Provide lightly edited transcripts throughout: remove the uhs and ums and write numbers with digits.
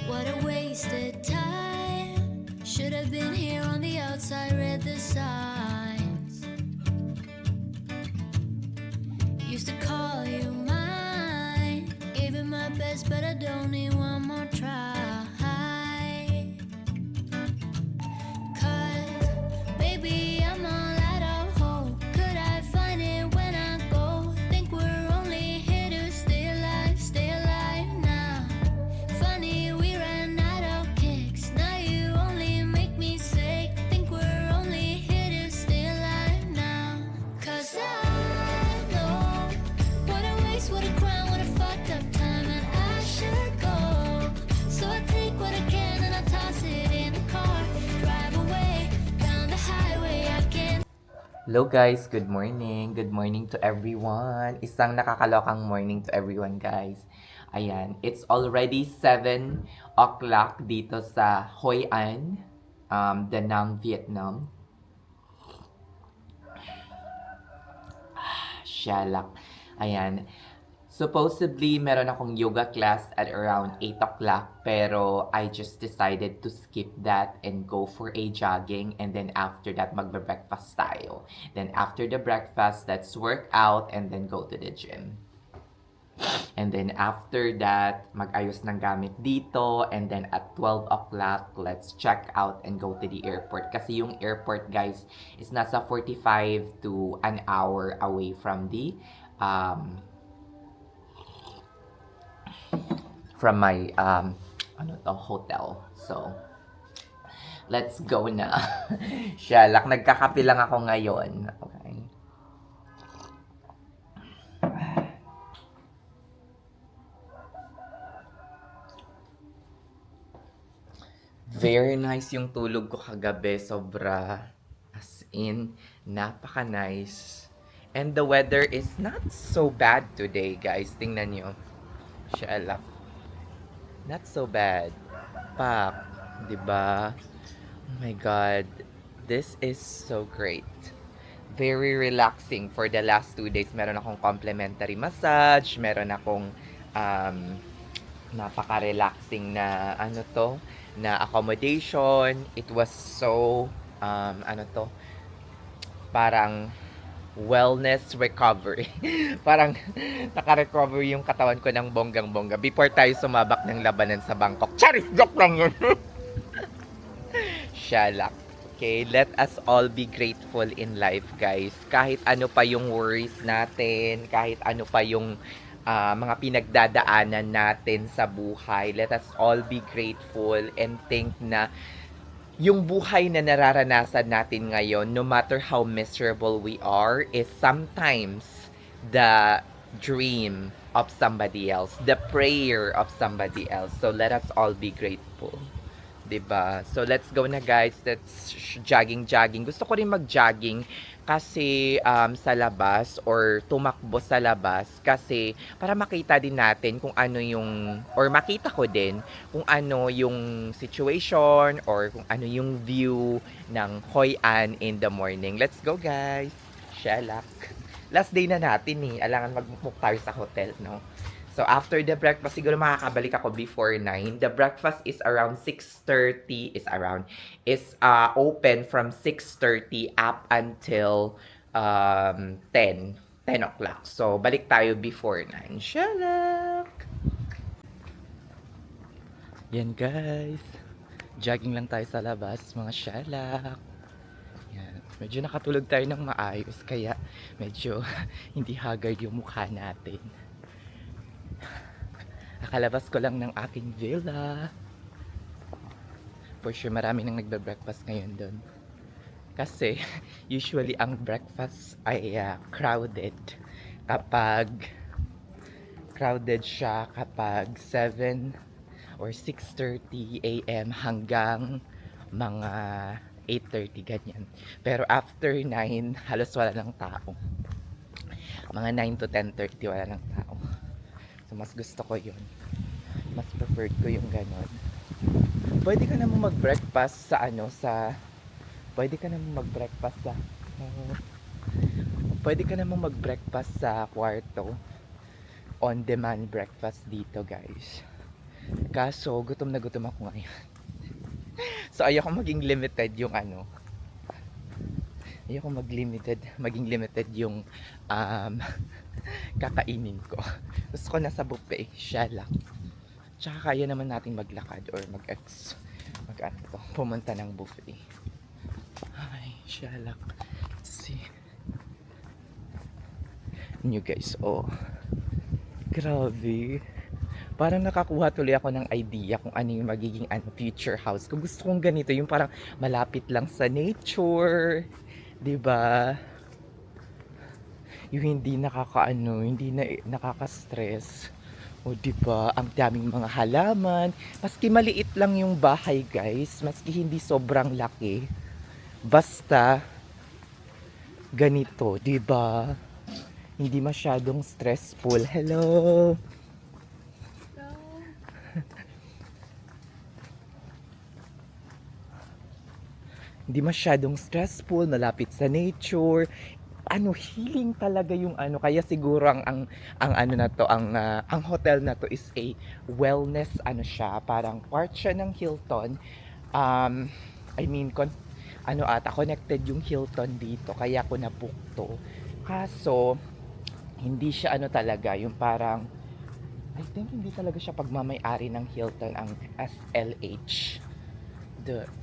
What a wasted time. Should have been here on the outside, read the signs. Used to call you mine. Gave it my best, but I don't need one more try. Cause, baby, I'm all out of hope. Could I find it when I go? Think we're only here to stay alive now. Funny, we ran out of kicks. Now you only make me sick. Think we're only here to stay alive now. Cause I know what a waste, what a crime, what a fucked up time, and I should go. So I take what I can and I toss it in the car. Drive away down the highway. I can't. Hello guys, good morning. Good morning to everyone. Isang nakakalokang morning to everyone guys. Ayan, it's already 7 o'clock dito sa Hoi An, Da Nang, Vietnam. Shalak. Ayan. Supposedly, meron akong yoga class at around 8 o'clock, pero I just decided to skip that and go for a jogging, and then after that, magbe-breakfast tayo. Then after the breakfast, let's work out and then go to the gym. And then after that, mag-ayos ng gamit dito, and then at 12 o'clock, let's check out and go to the airport. Kasi yung airport, guys, is nasa 45 to an hour away from the from my hotel. So, let's go na. Shalak, nagkakape lang ako ngayon. Okay. Very nice yung tulog ko kagabi. Sobra. As in, napaka-nice. And the weather is not so bad today, guys. Tingnan nyo. Shalak. Not so bad. Pak. Diba? Oh my God. This is so great. Very relaxing. For the last 2 days, meron akong complimentary massage. Meron akong napaka-relaxing na na accommodation. It was so parang wellness recovery. Parang naka-recover yung katawan ko ng bonggang-bongga before tayo sumabak ng labanan sa Bangkok. Charis! Joke lang yun! Shalak. Okay, let us all be grateful in life, guys. Kahit ano pa yung worries natin, kahit ano pa yung mga pinagdadaanan natin sa buhay, let us all be grateful and think na yung buhay na nararanasan natin ngayon, no matter how miserable we are, is sometimes the dream of somebody else, the prayer of somebody else. So let us all be grateful. 'Di ba? So let's go na guys. Let's jogging. Gusto ko rin mag-jogging kasi sa labas or tumakbo sa labas kasi para makita din natin kung ano yung or makita ko din kung ano yung situation or kung ano yung view ng Hoi An in the morning. Let's go guys. Shalak. Last day na natin Alangan magmukmuk tayo sa hotel, no? So, after the breakfast, siguro makakabalik ako before 9. The breakfast is around 6:30, is open from 6:30 up until 10 o'clock. So, balik tayo before 9. Shalak! Yan guys. Jogging lang tayo sa labas, mga shalak. Yan. Medyo nakatulog tayo ng maayos, kaya medyo hindi haggard yung mukha natin. Nakalabas ko lang ng aking villa. For sure, marami nang nagbe-breakfast ngayon doon. Kasi, usually, ang breakfast ay crowded. Crowded siya kapag 7 or 6:30 a.m. hanggang mga 8:30, ganyan. Pero after 9, halos wala ng tao. Mga 9 to 10:30, wala ng tao. So, mas gusto ko yun. Mas preferred ko yung ganon. Pwede ka namang mag-breakfast pwede ka namang mag-breakfast sa kwarto. On-demand breakfast dito, guys. Kaso, gutom na gutom ako ngayon. So, ayoko maging limited yung ano. Ayoko maging limited yung um, kakainin ko. Gusto ko nasa buffet, siya lang. Tsaka kaya naman nating maglakad or pumunta ng buffet. Ay, siya lang. Let's see. You guys, oh. Grabe. Parang nakakuha tuloy ako ng idea kung ano yung magiging future house. Kung gusto kong ganito, yung parang malapit lang sa nature. 'Di ba? Yung hindi hindi na nakaka-stress. O 'di ba? Ang daming mga halaman. Maski maliit lang yung bahay, guys. Maski hindi sobrang laki. Basta ganito, 'di ba? Hindi masyadong stressful. Hello. Hindi masyadong stressful, malapit sa nature. Healing talaga yung kaya siguro ang ano na to, ang hotel na to is a wellness siya, parang part siya ng Hilton. I mean connected yung Hilton dito, kaya ko na-book to. Kaso hindi siya talaga yung parang, I think hindi talaga siya pagmamay-ari ng Hilton ang SLH.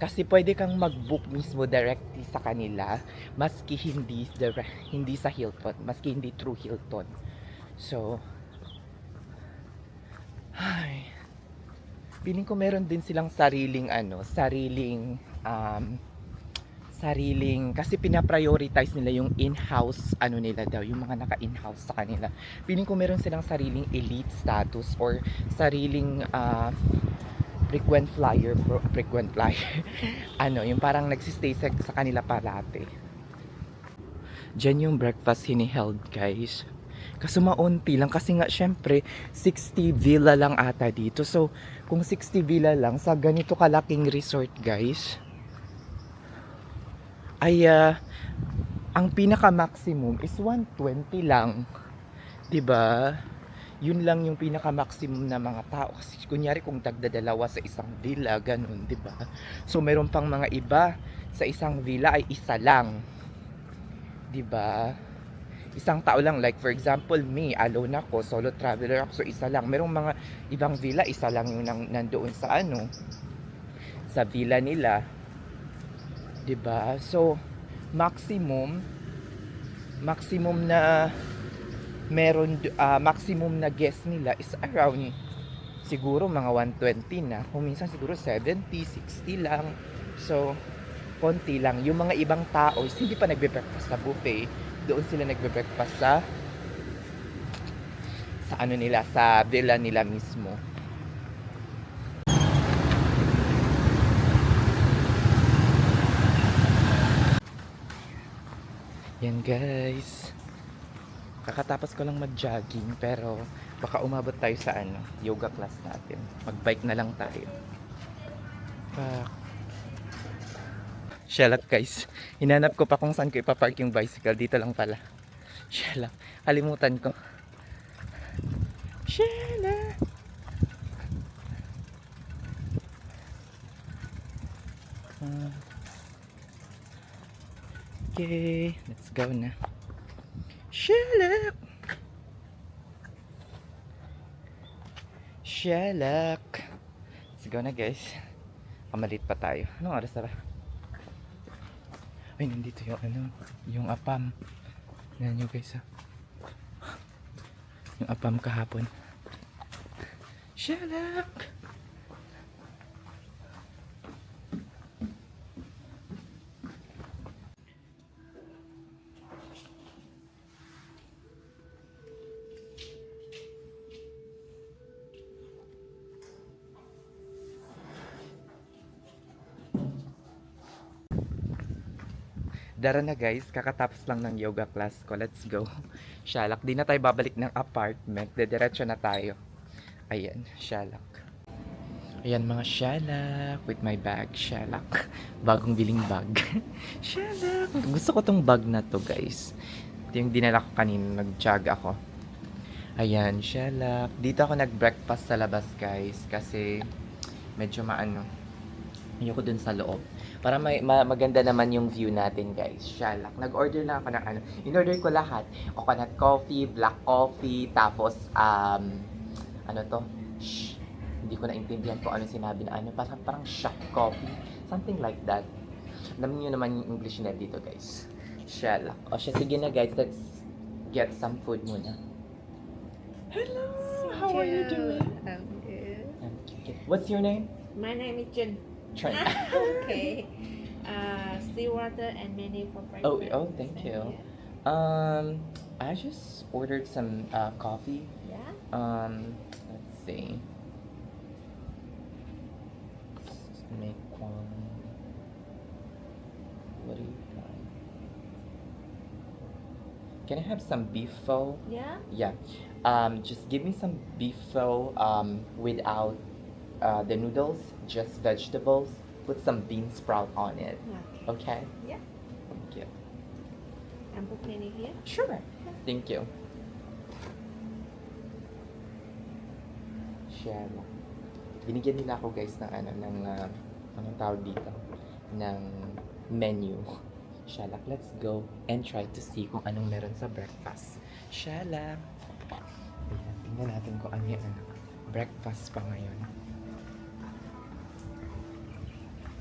Kasi pwede kang mag-book mismo directly sa kanila, maski hindi sa Hilton, maski hindi through Hilton. So, feeling ko meron din silang sariling kasi pina-prioritize nila yung in-house nila daw, yung mga naka-in-house sa kanila. Feeling ko meron silang sariling elite status or sariling frequent flyer yung parang nagsistay sa kanila parati. Diyan yung breakfast hiniheld, guys. Kaso maunti lang kasi nga syempre 60 villa lang ata dito. So kung 60 villa lang sa ganito kalaking resort, guys, ay ang pinaka maximum is 120 lang, 'di ba? Yun lang yung pinaka maximum na mga tao. Kasi kunyari kung dagdadalawa sa isang villa, ganun, 'di ba? So meron pang mga iba sa isang villa ay isa lang, 'di ba? Isang tao lang, like for example me, alone ako, solo traveler ako, so isa lang. Merong mga ibang villa, isa lang yung nandoon sa sa villa nila, 'di ba? So maximum na meron maximum na guest nila is around siguro mga 120 na, kung minsan siguro 70, 60 lang. So konti lang. Yung mga ibang tao hindi pa nagbe-breakfast sa buffet, doon sila nagbe-breakfast sa nila, sa villa nila mismo. Yan, guys. Kakatapos ko lang mag-jogging, pero baka umabot tayo sa yoga class natin. Mag-bike na lang tayo. Shellat, guys. Hinanap ko pa kung saan ko ipapark yung bicycle. Dito lang pala. Shellat. Kalimutan ko. Shellat. Okay, let's go na. Shelak! Let's go na, guys. Kamalit pa tayo. Anong oras na ba? Ay, nandito yung apam. Yan nyo, guys, yung apam kahapon. Shelak! Dara na, guys, kakatapos lang ng yoga class ko. Let's go. Shalak, di na tayo babalik ng apartment. Dediretso na tayo. Ayan, shalak. Ayan, mga shalak. With my bag, shalak. Bagong biling bag. Shalak. Gusto ko tong bag na to, guys. Ito yung dinala ko kanina. Nag-jog ako. Ayan, Shelak. Dito ako nag-breakfast sa labas, guys. Kasi medyo maano. Ayoko dun sa loob. Para maganda naman yung view natin, guys. Shelak. Nag-order lang ako ng ano. In-order ko lahat. Coconut coffee, black coffee, tapos, ano to? Shh. Hindi ko naintindihan kung ano sinabi na ano. Parang shock coffee. Something like that. Alam niyo naman yung English na dito, guys. Shelak. O siya, sige na, guys. Let's get some food muna. Hello! How are you doing? I'm good. Okay. What's your name? My name is Jen. Trent. Okay. Still water and menu for Oh, breakfast. thank you. Yeah. I just ordered some coffee. Yeah. Let's see. Let's make one. What do you want? Can I have some beef pho? Yeah. Yeah. Just give me some beef pho without the noodles, just vegetables. Put some bean sprout on it. Okay. Okay? Yeah. Thank you. I'm put menu here. Sure. Thank you. Share lang. Binigyan nila ako guys ng anong tawag dito? Ng menu. Shalak, let's go and try to see kung anong meron sa breakfast. Shalak. Ayan, tingnan natin kung ano yung breakfast pa ngayon.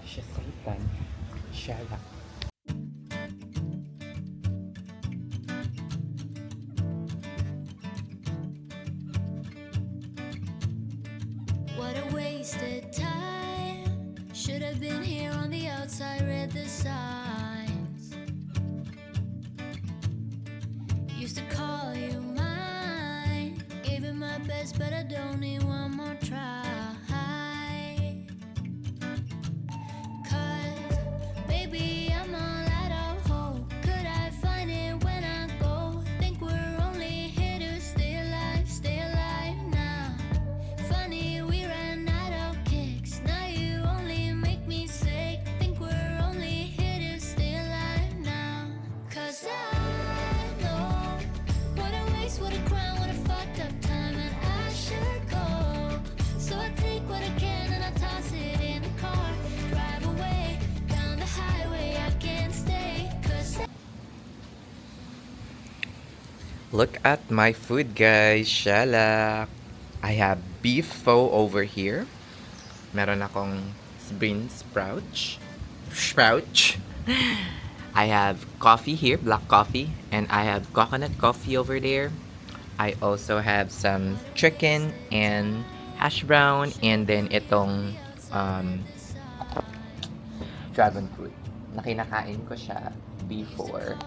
Siya saitan. Shalak. What a wasted time. Should have been here on the outside, read the signs. Used to call you mine. Gave it my best, but I don't need one more try. 'Cause, baby, I'm all out of hope. Could I find it when I go? Think we're only here to stay alive now. Funny, we ran out of kicks. Now you only make me sick. Think we're only here to stay alive now. 'Cause I know what a waste, what a crime, what a fucked up time, and I should go. So I take what I can and I toss it in the car. Drive away down the highway, I can't stay. 'Cause Look at my food, guys. Shalak. I have beef pho over here. Meron akong bean sprouts. I have coffee here, black coffee, and I have coconut coffee over there. I also have some chicken and hash brown, and then itong dragon fruit. Nakinakain ko siya before.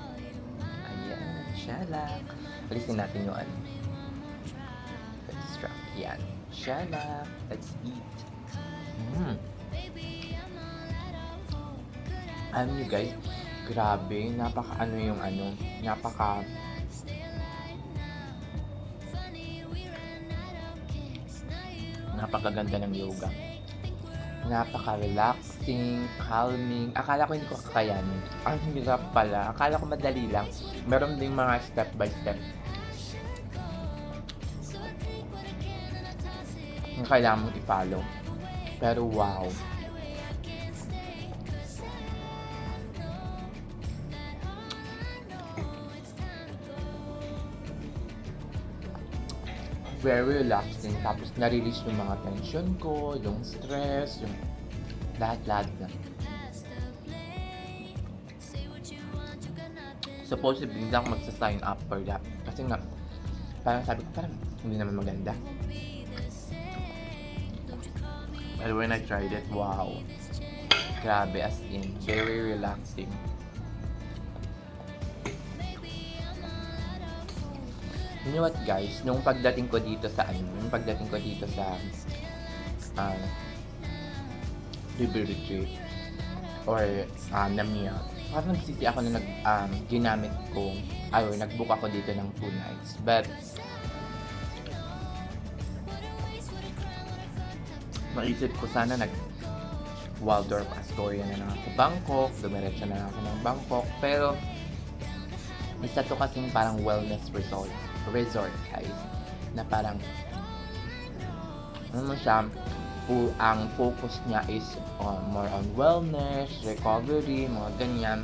Ayan, shalak. Alisin natin yung ano. Extra. Yan. Shalak. Let's eat. Alam nyo guys, grabe, napaka ano yung ano, napakaganda ng yoga. Napaka-relaxing, calming. Akala ko hindi ko kakayanin. Ang hirap pala. Akala ko madali lang. Meron ding mga step by step. Ang kailangan mong i-follow. Pero wow. Very relaxing. Tapos na-release yung mga tension ko, yung stress, yung lahat-lahat na. Supposedly, hindi ako magsa-sign up for that. Kasi nga, parang sabi ko, parang hindi naman maganda. But when I tried it, wow. Grabe, as in, very relaxing. You know what guys, nung pagdating ko dito sa River Retreat or Namiya, parang nagsisi ako na ginamit ko, nag-book ako dito ng 2 nights. But naisip ko sana Waldorf Astoria na lang ako Bangkok, dumiretso na lang ako ng Bangkok, pero isa to kasing parang wellness resort guys. na parang ano mo siya, ang focus niya is more on wellness, recovery, mga ganyan.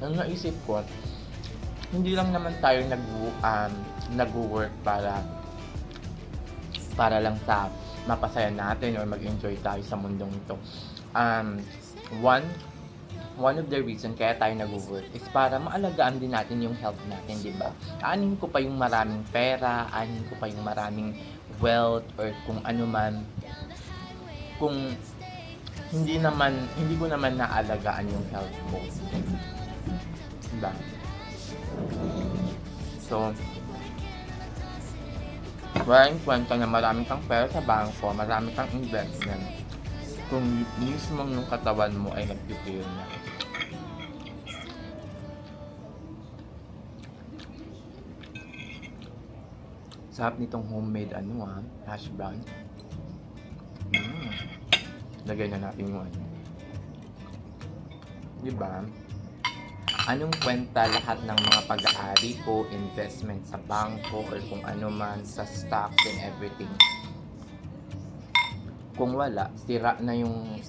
Ang naisip ko, hindi lang naman tayo nag-work para lang sa mapasaya natin or mag-enjoy tayo sa mundong ito. One of the reason kaya tayo nag-work is para maalagaan din natin yung health natin, di ba? Aanin ko pa yung maraming pera, aanin ko pa yung maraming wealth or kung ano man, kung hindi ko naman naalagaan yung health ko. Diba? So, walang kwenta na marami kang pera sa bangko, marami kang investment, kung mismo yung katawan mo ay nagpipil na. Sarap nitong homemade hash brown. Lagay na natin yung diba? Anong kwenta lahat ng mga pag-aari ko, investment sa bangko, or kung ano man, sa stocks and everything. Kung wala, sira na yung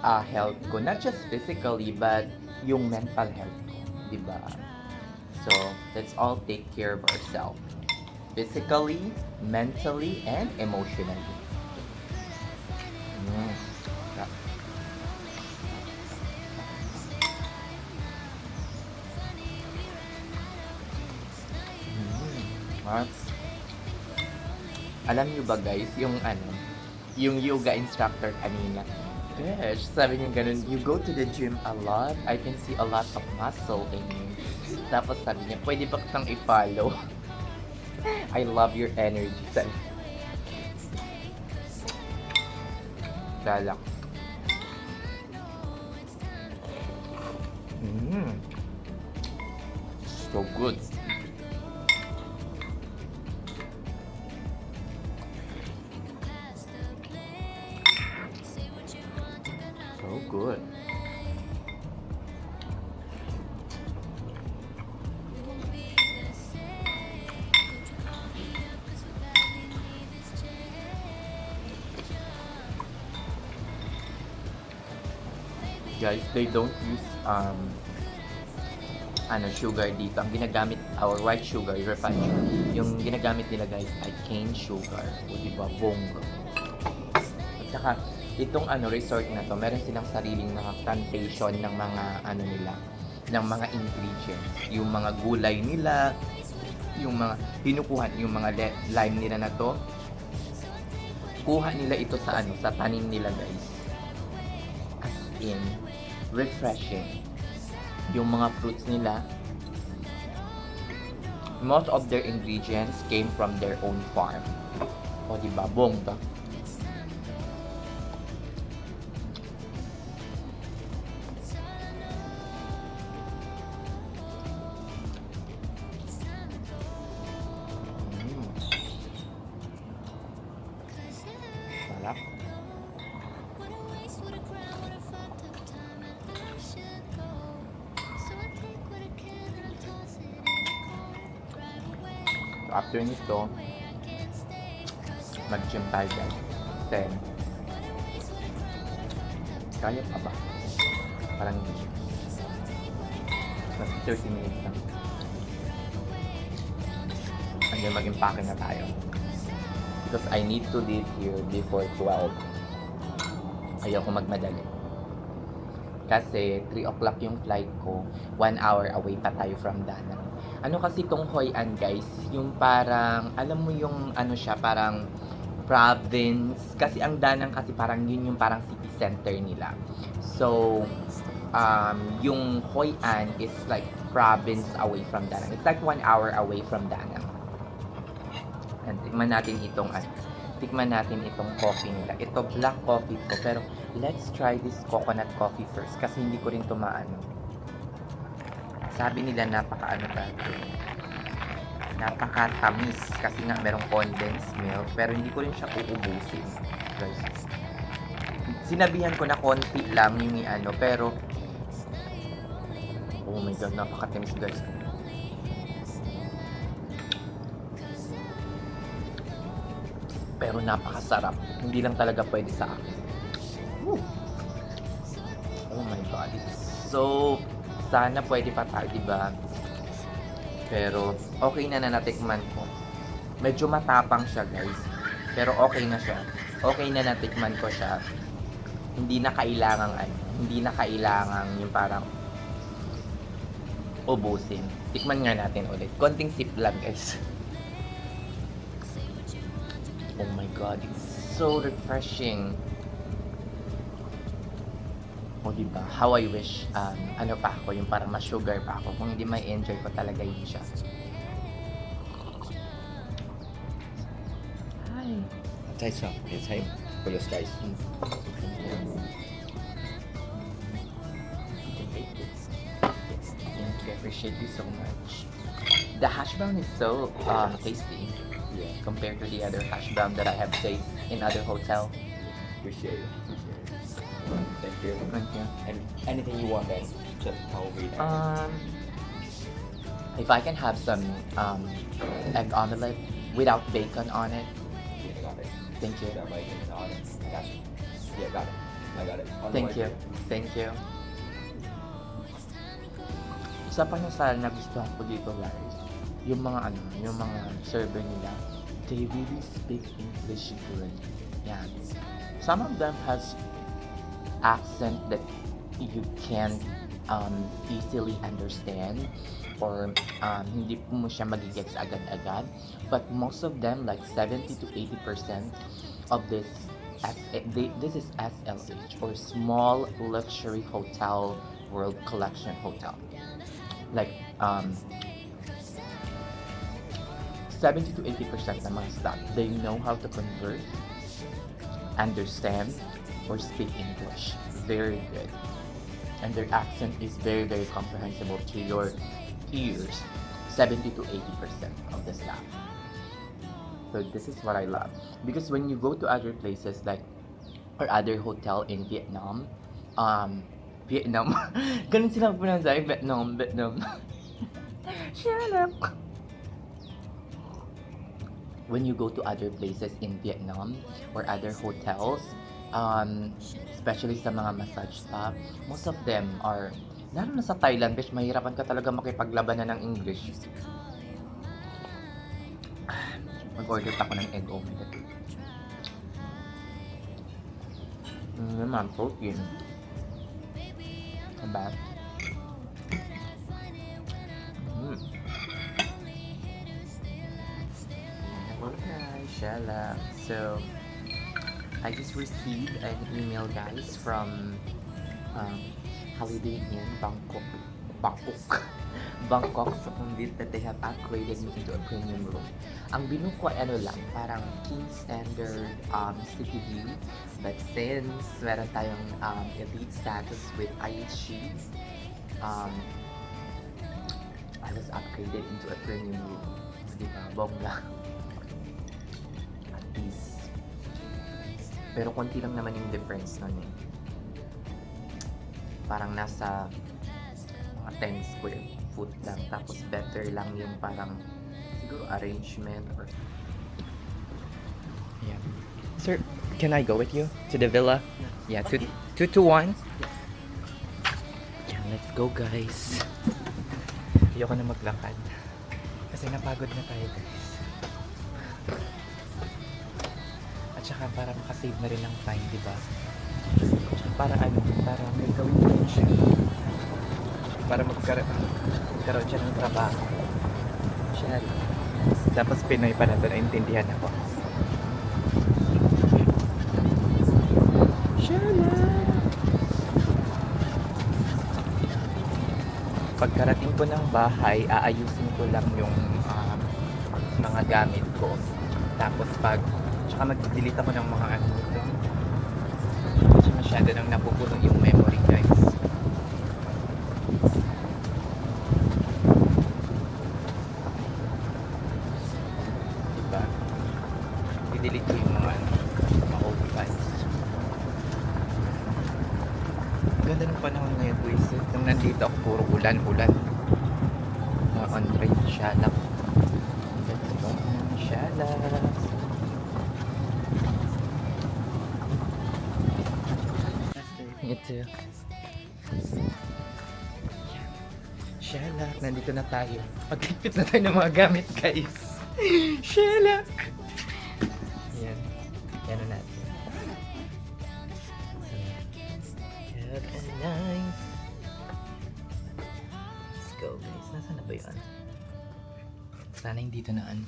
health ko. Not just physically, but yung mental health ko. Diba? So, let's all take care of ourselves. Physically, mentally, and emotionally. Alam nyo ba guys, yung yoga instructor kanina, gosh, sabi niya ganun, you go to the gym a lot, I can see a lot of muscle in you. Tapos sabi niya, pwede ba kitang i-follow? I love your energy. Galak. So good. So good. Guys, they don't use sugar dito. Ang ginagamit, our white sugar, refined sugar, yung ginagamit nila guys ay cane sugar, o diba, bongo. At saka itong resort na to, meron silang sariling mga plantation ng mga ng mga ingredients, yung mga gulay nila, yung mga hinukuha, yung mga lime nila na to, kuha nila ito sa sa tanim nila guys. As in, refreshing. Yung mga fruits nila, most of their ingredients came from their own farm. O diba, bongga. Sarap. After nito, mag-gym tayo guys. Then, kaya pa ba? Parang mas 30 minutes lang. And then mag-impake na tayo. Because I need to leave here before 12. Ayoko magmadali. Kasi 3 o'clock yung flight ko, 1 hour away pa tayo from Danang. Ano kasi tong Hoi An guys, yung parang, alam mo yung siya, parang province. Kasi ang Danang kasi parang yun yung parang city center nila. So, yung Hoi An is like province away from Danang. It's like 1 hour away from Danang. And tikman natin itong coffee nila. Ito black coffee ko, pero let's try this coconut coffee first kasi hindi ko rin ito sabi nila napakatamis kasi nga merong condensed milk, pero hindi ko rin siya uubusin guys. Sinabihan ko na konti lang yung pero oh my god, napakatamis guys. Pero napakasarap. Hindi lang talaga pwede sa akin. Woo! Oh my God. It's so... Sana pwede pa tayo, diba? Pero okay na natikman ko. Medyo matapang siya, guys. Pero okay na siya. Okay na natikman ko siya. Hindi na kailangang hindi na kailangang yung parang ubusin. Tikman nga natin ulit. Konting sip lang, guys. Oh my God, it's so refreshing. O diba? How I wish, ano pa ako, yung parang ma-sugar pa ako. Kung hindi may enjoy ko talaga yun siya. Hi. 再上也才不了 slice。 Thank you. I appreciate you so much. The hash brown is so tasty Yeah, compared to the other hash brown that I have tasted in other hotel. appreciate it. Thank you. Thank you. And anything you want, then just tell me. If I can have some egg omelette without bacon on it, Yeah, got it. thank you. That might be on it. Got it. Yeah, got it. I got it. On the Thank way. you. Thank you. Isa pa na sa nagustuhan ko dito, guys, yung mga yung mga server nila, they really speak English good. Yan. Some of them has accent that you can't easily understand or hindi mo siya magigets agad-agad. But most of them, like 70 to 80% of this this is SLH or Small Luxury Hotel World Collection Hotel. Like 70 to 80% ng mga staff, they know how to convert, understand, or speak English very good. And their accent is very, very comprehensible to your ears. 70 to 80% of the staff. So this is what I love. Because when you go to other places like or other hotel in Vietnam, Vietnam, ganun sila pronounce Vietnam. Shut up. When you go to other places in Vietnam or other hotels, especially sa mga massage spa, most of them are, lalo na sa Thailand, bitch, mahirapan ka talaga makipaglabanan ng English. Mag-order pa ako ng egg omelette. Naman, protein. Diba? Okay, shala. So, I just received an email, guys, from Holiday Inn Bangkok. Bangkok, Sukhumvit, that they have upgraded me into a premium room. Ang binu ko ay ano lang, parang king standard city view. But since meron tayong elite status with IHG, I was upgraded into a premium room. Diba? Bongga. At least. Pero konti lang naman yung difference nun eh. Parang nasa mga 10 square foot lang. Tapos better lang yung parang siguro arrangement or... Yeah. Sir, can I go with you to the villa? Yeah, 2 to 1. Yeah, let's go, guys. Ayoko na maglakad. Kasi napagod na tayo, guys. At saka para makasave na rin ng time, di ba? Tsaka para para may gawin din siya. Para magkaroon siya ng trabaho. Siya. Tapos Pinoy pa na ito, naintindihan ako. Pagkarating ko ng bahay, aayusin ko lang yung mga gamit ko. Tapos tsaka mag-delete ako ng mga ano dito. Kasi masyado nang napupuno yung memory, guys. Diba? I-delete ko yung mga old files. Ganda ng panahon ngayon, boys. Nung nandito ako, puro ulan-ulan. Mga on-rain, shalak. Let's go ng shalak. Ito. Shelak, nandito na tayo. Pagkipit na tayo ng mga gamit, guys. Shelak! Yan. Yan na natin. Good and nice. Let's go, guys. Nasaan na ba yun? Sana hindi dito na ano.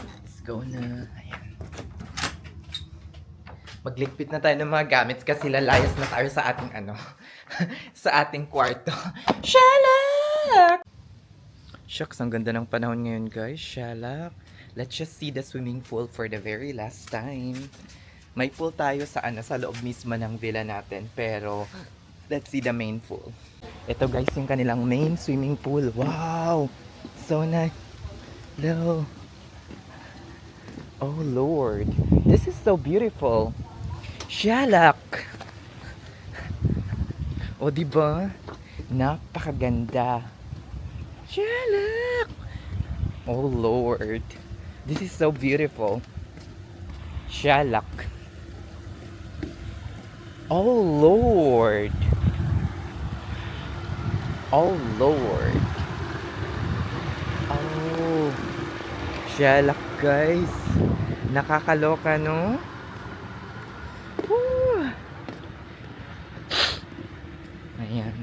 Let's go na. Ayan. Magligpit na tayo ng mga gamit kasi lalayas na tayo sa ating ano, sa ating kwarto. Shalak! Shucks, ang ganda ng panahon ngayon, guys. Shalak. Let's just see the swimming pool for the very last time. May pool tayo sa ano, sa loob mismo ng villa natin, pero let's see the main pool. Ito, guys, yung kanilang main swimming pool. Wow! So nice. Hello. Oh Lord, this is so beautiful. Shalak. O diba? Napakaganda. Shalak. Oh Lord, this is so beautiful. Shalak. Oh Lord. Oh Lord. Oh. Shalak, guys. Nakakaloka, no? Woo! Ayan.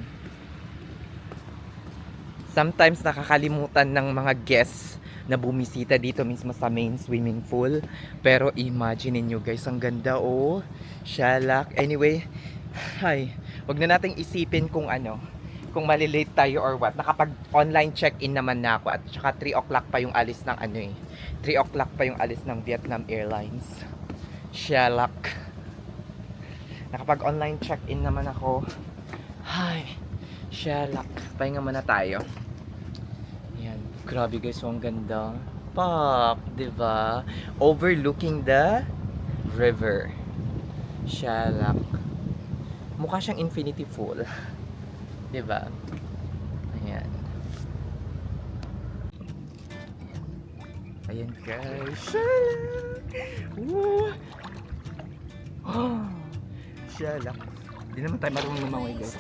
Sometimes nakakalimutan ng mga guests na bumisita dito mismo sa main swimming pool. Pero imagine niyo, guys, ang ganda, oh. Shalak. Anyway, wag na nating isipin kung ano, kung malilate tayo or what. Nakapag-online check-in naman na ako at saka 3 o'clock pa yung alis ng ano eh. 3 o'clock pa yung alis ng Vietnam Airlines. Shalak. Nakapag-online check-in naman ako. Hi. Shalak. Pahinga muna tayo. Yan. Grabe, guys, so ang ganda. Pop, diba? Overlooking the river. Shalak. Mukha siyang infinity pool. Diba? Ayan. Ayan, guys. Shalak! Woo! Oh, shalak. Hindi naman tayo marunong lumangoy, guys.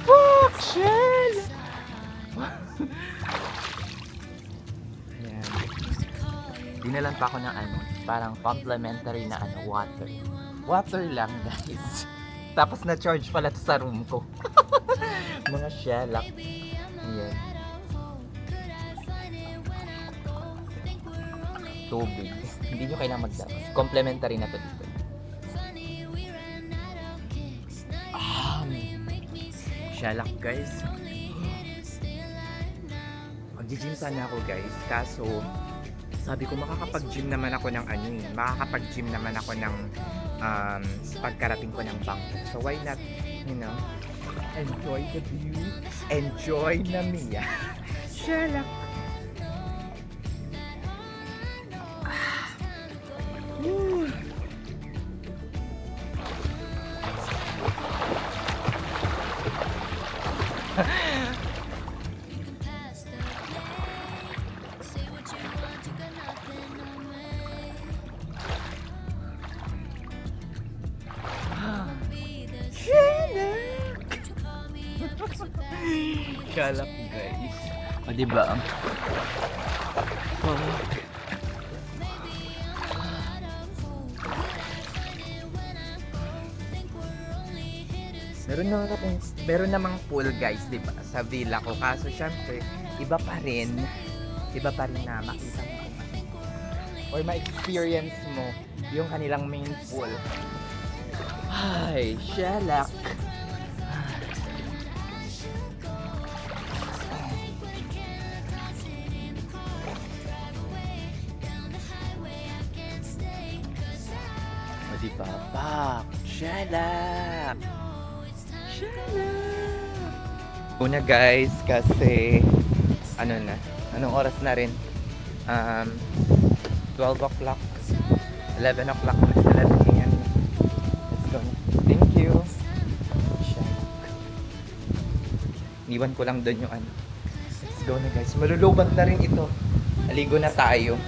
Fuck! Shalak! Ayan. Dinalan pa ako ng ano, parang complimentary na ano, water. Water lang, guys. Tapos na-charge pala to sa room ko. Mga shalak. Ayan. Tubig. Hindi nyo kailangan magdapas. Complimentary na to dito. Shalak, guys. Mag-gym sana ako, guys. Kaso, sabi ko makakapag-gym naman ako ng ano eh. Makakapag-gym naman ako ng pagkarating ko ng Bangkok. So why not, you know, enjoy the view, enjoy na Mia. Shalak. Woo. Shalak, guys. O, diba? Meron namang pool, guys, diba? Sa villa ko. Kaso, syempre, iba pa rin na makita mo kung ano. Or ma-experience mo yung kanilang main pool. Ay, shalak. Diba? Pak! Shalak! Shalak! Una, guys, kasi ano na? Anong oras na rin? 12 o'clock 11 o'clock 11 a.m. Let's go na. Thank you. Shalak. Iniwan ko lang doon yung ano. Let's go na, guys. Malulubat na rin ito. Aligo na tayo.